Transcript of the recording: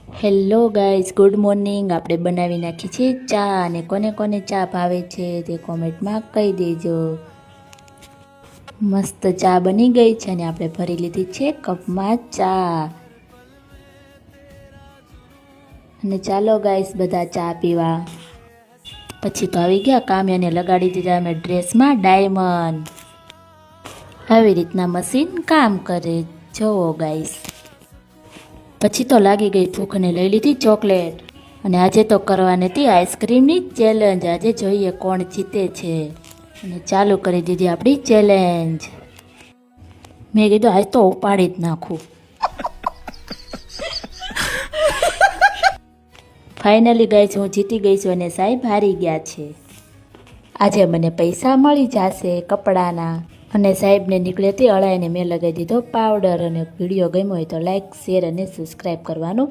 Hello guys, good morning. આપણે બનાવી નાખી છે ચા. અને કોને કોને ચા ભાવે છે તે કોમેન્ટમાં કહી દેજો. મસ્ત ચા બની ગઈ છે અને આપણે ભરી લીધી છે કપમાં ચા. અને ચાલો ગાઈઝ બધા ચા પીવા. પછી તો આવી ગયા કામ્યાને લગાડી દીધા અમે ડ્રેસમાં ડાયમંડ. આવી રીતના મશીન કામ કરે, જોવો ગાઈઝ. પછી તો લાગી ગઈ ભૂખ અને લઈ લીધી ચોકલેટ. અને આજે તો કરવાની હતી આઈસ્ક્રીમની ચેલેન્જ. આજે જોઈએ કોણ જીતે છે. અને ચાલુ કરી દીધી આપણી ચેલેન્જ. મેં કીધું આજ તો ઉપાડી જ નાખું. ફાઇનલી ગાઈઝ હું જીતી ગઈ છું અને સાહેબ હારી ગયા છે. આજે મને પૈસા મળી જશે કપડાના. અને સાહેબને નીકળેથી અળાઈને મેં લગાવી દીધો પાવડર. અને વિડીયો ગમ્યો હોય તો લાઈક, શેર અને સબસ્ક્રાઈબ કરવાનું